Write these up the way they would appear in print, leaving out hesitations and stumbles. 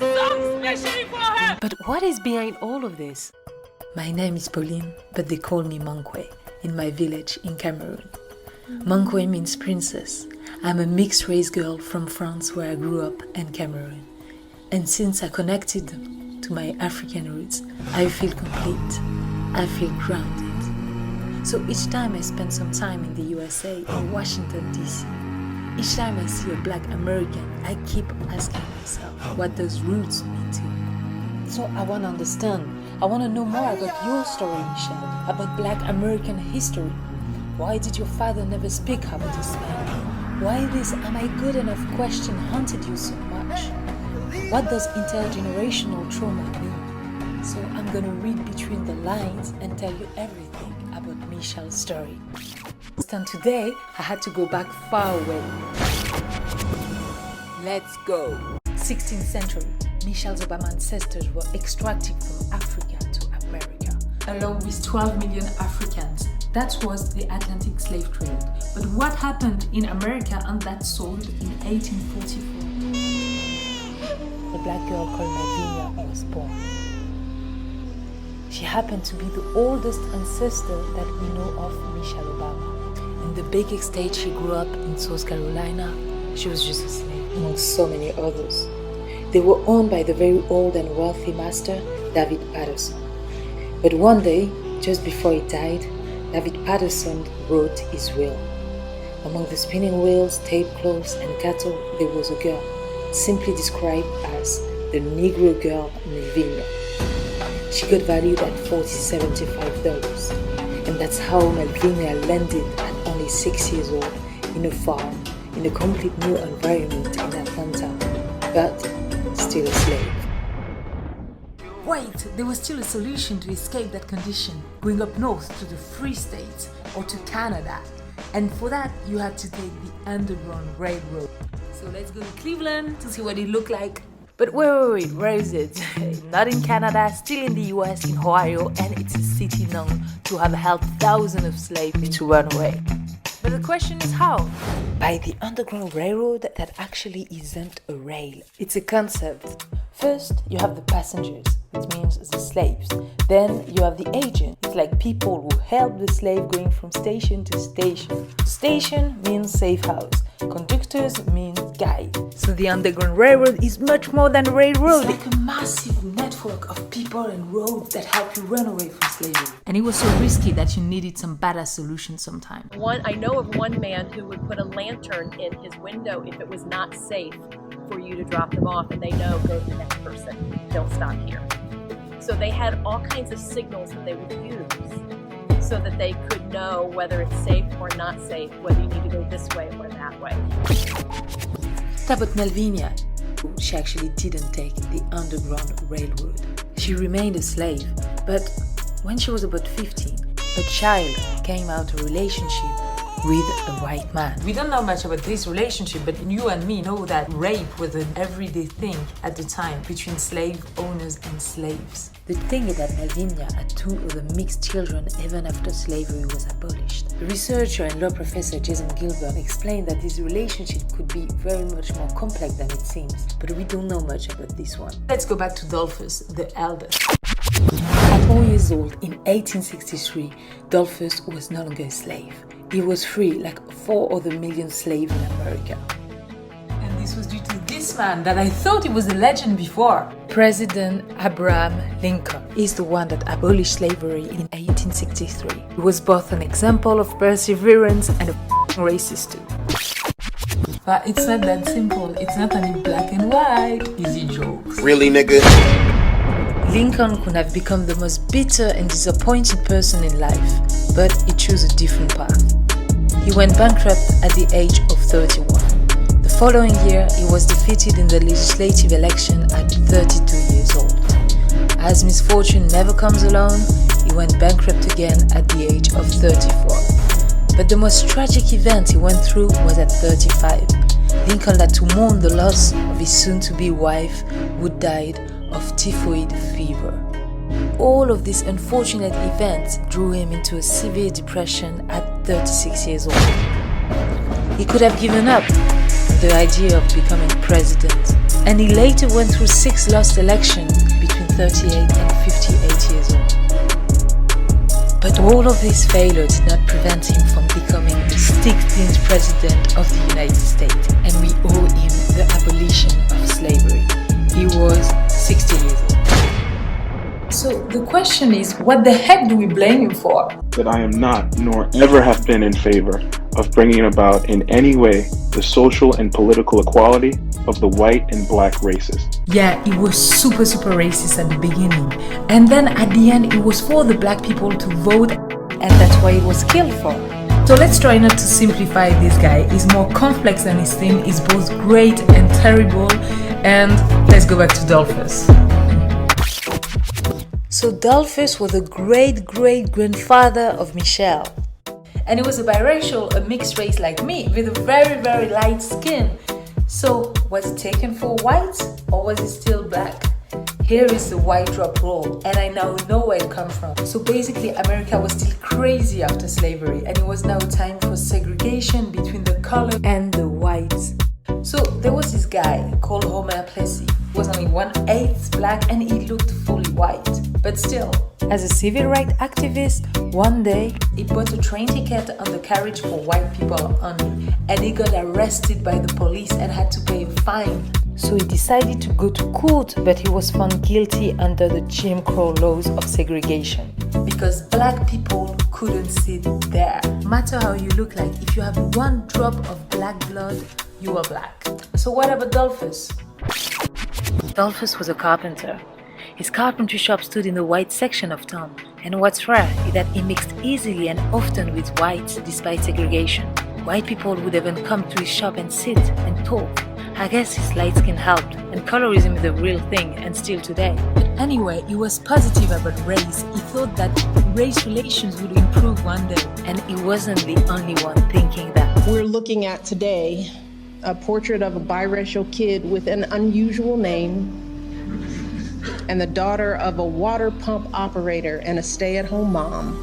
a song specially for her! But what is behind all of this? My name is Pauline, but they call me Mankwe in my village in Cameroon. Mankwe means princess. I'm a mixed-race girl from France where I grew up and Cameroon. And since I connected to my African roots, I feel complete. I feel grounded. So each time I spend some time in the USA or Washington DC, each time I see a black American, I keep asking myself, what does roots mean to you? So I want to understand. I want to know more about your story, Michelle, about black American history. Why did your father never speak about this man? Why this am I good enough question haunted you so much? What does intergenerational trauma mean? So I'm gonna read between the lines and tell you everything about Michelle's story. And today, I had to go back far away. Let's go! 16th century, Michelle's Obama ancestors were extracted from Africa to America, along with 12 million Africans. That was the Atlantic slave trade. But what happened in America and that sold in 1844? A black girl called Malvinia was born. She happened to be the oldest ancestor that we know of Michelle Obama. In the big estate she grew up in South Carolina, she was just a slave among so many others. They were owned by the very old and wealthy master, David Patterson. But one day, just before he died, David Patterson wrote his will. Among the spinning wheels, tablecloths, and cattle, there was a girl, simply described as the Negro girl Malvinia. She got valued at $75, and that's how Malvinia landed at only 6 years old in a farm, in a complete new environment in Atlanta, but still a slave. Wait, there was still a solution to escape that condition, going up north to the Free States or to Canada. And for that, you had to take the Underground Railroad. So let's go to Cleveland to see what it looked like. But wait, where is it? Not in Canada, still in the US, in Ohio, and it's a city known to have helped thousands of slaves to run away. But the question is how? By the Underground Railroad that actually isn't a rail. It's a concept. First, you have the passengers, which means the slaves. Then you have the agent. It's like people who help the slave going from station to station. Station means safe house. Conductors means guide. So the Underground Railroad is much more than a railroad. It's like a massive network of people and roads that help you run away from slavery. And it was so risky that you needed some badass solution sometime. I know of one man who would put a lantern in his window if it was not safe for you to drop them off, and they know, go to the next person, don't stop here. So they had all kinds of signals that they would use so that they could know whether it's safe or not safe, whether you need to go this way or that way. But Malvinia, she actually didn't take the Underground Railroad. She remained a slave, but when she was about 15, a child came out of a relationship with a white man. We don't know much about this relationship, but you and me know that rape was an everyday thing at the time between slave owners and slaves. The thing is that Malvinia had 2 other mixed children even after slavery was abolished. The researcher and law professor Jason Gilbert explained that this relationship could be very much more complex than it seems, but we don't know much about this one. Let's go back to Dolphus, the eldest. At 4 years old, in 1863, Dolphus was no longer a slave. He was free like 4 other million slaves in America. And this was due to this man that I thought he was a legend before. President Abraham Lincoln is the one that abolished slavery in 1863. He was both an example of perseverance and a racist too. But it's not that simple. It's not only black and white. Easy jokes. Really, nigga? Lincoln could have become the most bitter and disappointed person in life, but he chose a different path. He went bankrupt at the age of 31. The following year, he was defeated in the legislative election at 32 years old. As misfortune never comes alone, he went bankrupt again at the age of 34. But the most tragic event he went through was at 35. Lincoln had to mourn the loss of his soon-to-be wife, who died of typhoid fever. All of these unfortunate events drew him into a severe depression at 36 years old. He could have given up on the idea of becoming president and he later went through 6 lost elections between 38 and 58 years old. But all of this failure did not prevent him from becoming the 16th president of the United States, and we owe him the abolition of slavery. He was 60 years old. So the question is, what the heck do we blame him for? That I am not, nor ever have been in favor of bringing about in any way the social and political equality of the white and black races. Yeah, it was super racist at the beginning. And then at the end, it was for the black people to vote, and that's why he was killed for. So let's try not to simplify this guy. He's more complex than his thing. He's both great and terrible. And let's go back to Dolphus. So Dolphus was the great-great-grandfather of Michelle. And he was a biracial, a mixed race like me, with a very light skin. So was he taken for white, or was he still black? Here is the white drop roll, and I now know where it comes from. So basically, America was still crazy after slavery, and it was now time for segregation between the color and the whites. So there was this guy called Homer Plessy. He was only 1/8 black, and he looked fully white. But still, as a civil rights activist, one day he bought a train ticket on the carriage for white people only, and he got arrested by the police and had to pay a fine. So he decided to go to court, but he was found guilty under the Jim Crow laws of segregation. Because black people couldn't sit there. No matter how you look like, if you have 1 drop of black blood, you are black. So what about Dolphus? Dolphus was a carpenter. His carpentry shop stood in the white section of town, and what's rare is that he mixed easily and often with whites despite segregation. White people would even come to his shop and sit and talk. I guess his light skin helped, and colorism is a real thing, and still today. But anyway, he was positive about race. He thought that race relations would improve one day, and he wasn't the only one thinking that. We're looking at today a portrait of a biracial kid with an unusual name and the daughter of a water pump operator and a stay-at-home mom.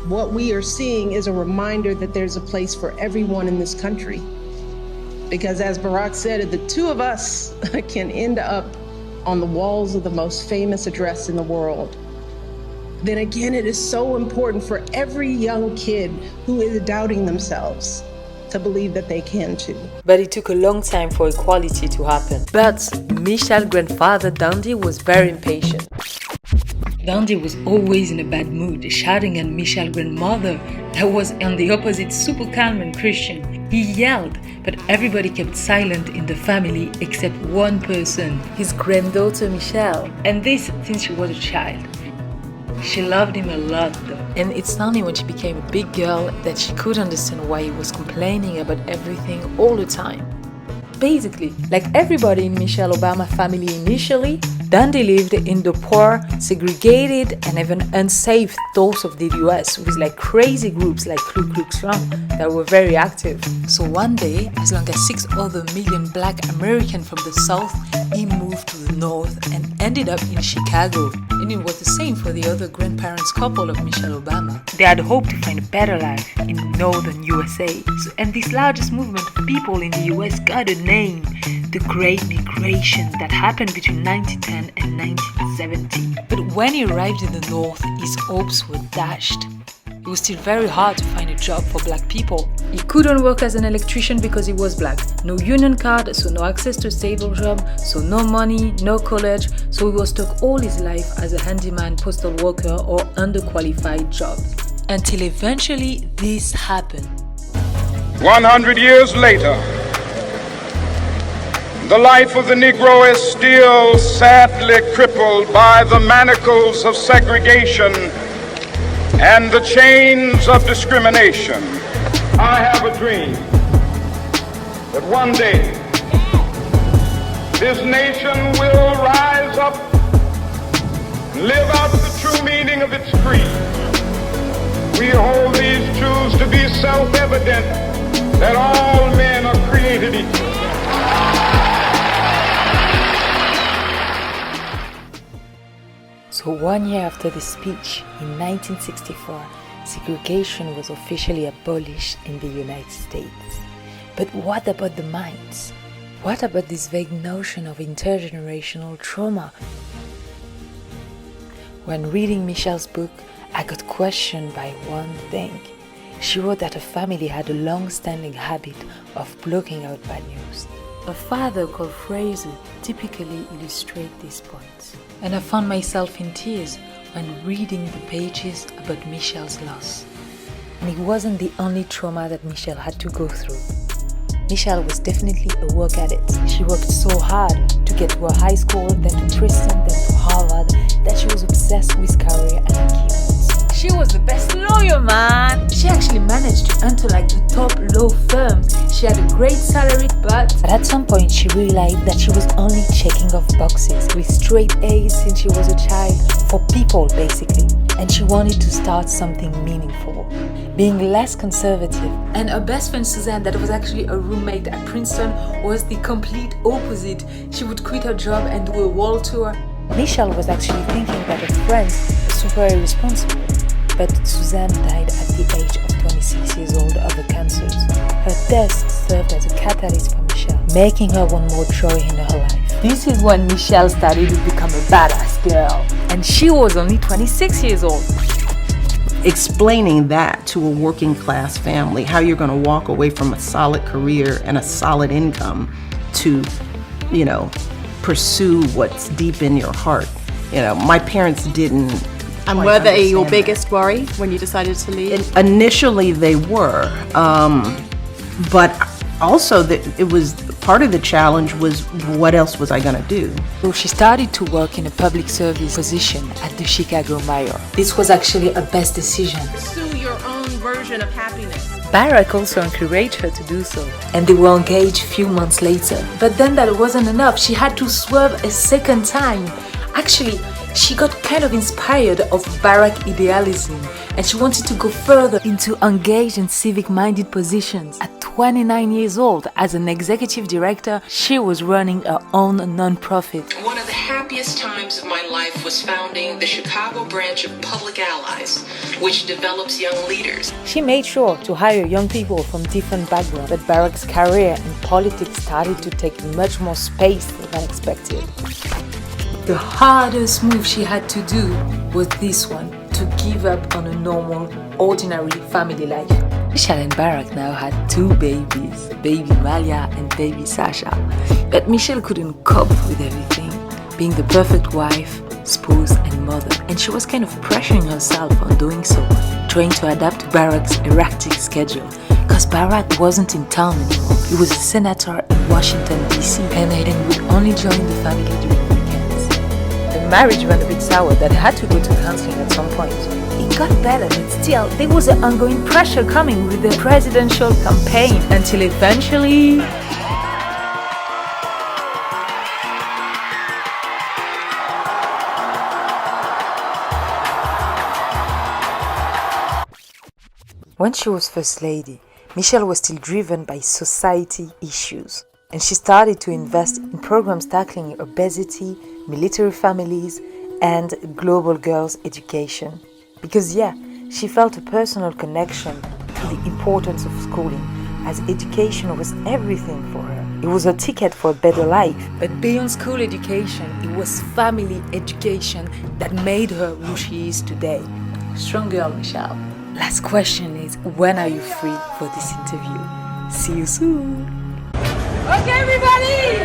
What we are seeing is a reminder that there's a place for everyone in this country. Because as Barack said, the 2 of us can end up on the walls of the most famous address in the world. Then again, it is so important for every young kid who is doubting themselves to believe that they can too. But it took a long time for equality to happen. But Michelle's grandfather, Dandy, was very impatient. Dandy was always in a bad mood, shouting at Michelle's grandmother that was on the opposite, super calm and Christian. He yelled, but everybody kept silent in the family except one person, his granddaughter Michelle. And this since she was a child. She loved him a lot though. And it's only when she became a big girl that she could understand why he was complaining about everything all the time. Basically, like everybody in Michelle Obama's family initially, Dandy lived in the poor, segregated, and even unsafe thoughts of the US with like crazy groups like Ku Klux Klan that were very active. So one day, as long as 6 other million black Americans from the South, he moved to the North and ended up in Chicago. And it was the same for the other grandparents couple of Michelle Obama. They had hoped to find a better life in northern USA. And this largest movement of people in the US got a name, the Great Migration that happened between 1910 and 1970. But when he arrived in the North, his hopes were dashed. It was still very hard to find a job for black people. He couldn't work as an electrician because he was black. No union card, so no access to a stable job, so no money, no college, so he was stuck all his life as a handyman, postal worker, or underqualified jobs. Until eventually this happened. 100 years later, the life of the Negro is still sadly crippled by the manacles of segregation and the chains of discrimination. I have a dream that one day this nation will rise up and live out the true meaning of its creed. We hold these truths to be self-evident, that all men are created equal. So 1 year after this speech, in 1964, segregation was officially abolished in the United States. But what about the mines? What about this vague notion of intergenerational trauma? When reading Michelle's book, I got questioned by one thing. She wrote that her family had a long-standing habit of blocking out bad news. A father called Fraser typically illustrates this point. And I found myself in tears when reading the pages about Michelle's loss. And it wasn't the only trauma that Michelle had to go through. Michelle was definitely a work addict. She worked so hard to get to her high school, then to Princeton, then to Harvard, that she was obsessed with career and achievements. She was the best lawyer, man! She actually managed to enter like the top law firms. She had a great salary, but at some point she realized that she was only checking off boxes with straight A's since she was a child, for people basically. And she wanted to start something meaningful, being less conservative. And her best friend Suzanne, that was actually a roommate at Princeton, was the complete opposite. She would quit her job and do a world tour. Michelle was actually thinking that her friends were super irresponsible. But Suzanne died at the age of 26 years old of a cancer. Her death served as a catalyst for Michelle, making her want more joy in her life. This is when Michelle started to become a badass girl. And she was only 26 years old. Explaining that to a working class family, how you're going to walk away from a solid career and a solid income to, pursue what's deep in your heart. My parents didn't. And were they your biggest worry when you decided to leave? Initially they were, but also it was part of the challenge was what else was I going to do? So she started to work in a public service position at the Chicago Mirror. This was actually her best decision. Pursue your own version of happiness. Barack also encouraged her to do so, and they were engaged a few months later. But then that wasn't enough. She had to swerve a second time. Actually, she got kind of inspired of Barack idealism, and she wanted to go further into engaged and civic-minded positions. At 29 years old, as an executive director, she was running her own non-profit. One of the happiest times of my life was founding the Chicago branch of Public Allies, which develops young leaders. She made sure to hire young people from different backgrounds, but Barack's career in politics started to take much more space than expected. The hardest move she had to do was this one, to give up on a normal, ordinary family life. Michelle and Barack now had 2 babies, baby Malia and baby Sasha. But Michelle couldn't cope with everything, being the perfect wife, spouse and mother, and she was kind of pressuring herself on doing so, trying to adapt to Barack's erratic schedule. Because Barack wasn't in town anymore. He was a senator in Washington, D.C., and Hayden would only join the family during weekends. The marriage went a bit sour that had to go to counseling at some point. It got better, but still, there was an ongoing pressure coming with the presidential campaign until eventually... When she was First Lady, Michelle was still driven by society issues, and she started to invest in programs tackling obesity, military families, and global girls' education. Because she felt a personal connection to the importance of schooling, as education was everything for her. It was her ticket for a better life. But beyond school education, it was family education that made her who she is today. Strong girl, Michelle. Last question is, when are you free for this interview? See you soon. Okay, everybody!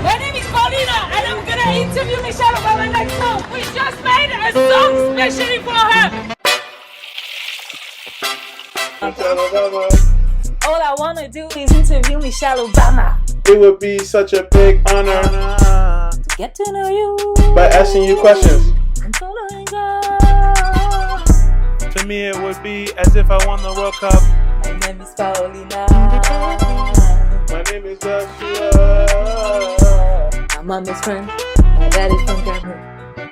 My name is Paulina, and I'm gonna interview Michelle about my next song. We just made a song specially for her. All I wanna do is interview Michelle Obama. It would be such a big honor To get to know you by asking you questions. and following up. To me, it would be as if I won the World Cup. My name is Paulina. My name is Joshua. My mama's friend, my daddy's from Cameroon.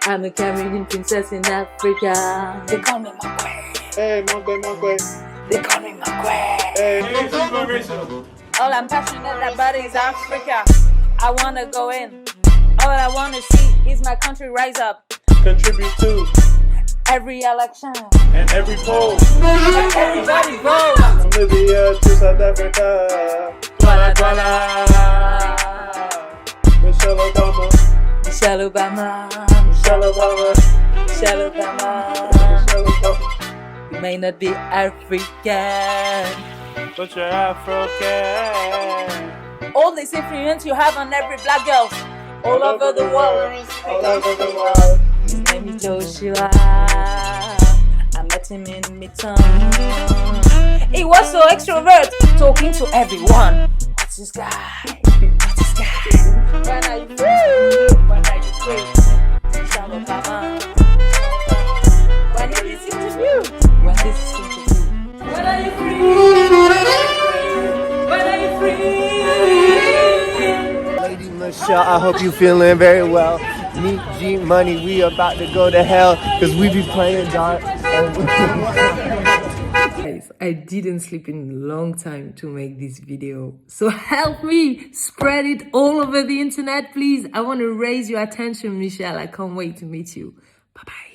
I'm a Cameroonian princess in Africa. They call me my queen. Hey, Monkey. They call me my queen. Hey, All I'm passionate about is Africa. I wanna go in. All I wanna see is my country rise up. contribute to Every election. and every poll. Everybody vote. From Libya to South Africa. Dwala, dwala. Michelle Obama, Michelle Obama, Michelle Obama. You may not be African, but you're African. all this influence you have on every black girl all over the world. His name is Joshua. I met him in Midtown. He was so extrovert, talking to everyone. What's this guy? What's this guy? When are you free? When are you free? Michelle Obama. When is this interview? When this is interview? When are you free? When are you free? Lady Michelle, I hope you feeling very well. Me, G Money, we about to go to hell because we be playing dark. Guys, I didn't sleep in a long time to make this video, so help me spread it all over the internet, please. I want to raise your attention, Michelle. I can't wait to meet you. Bye bye.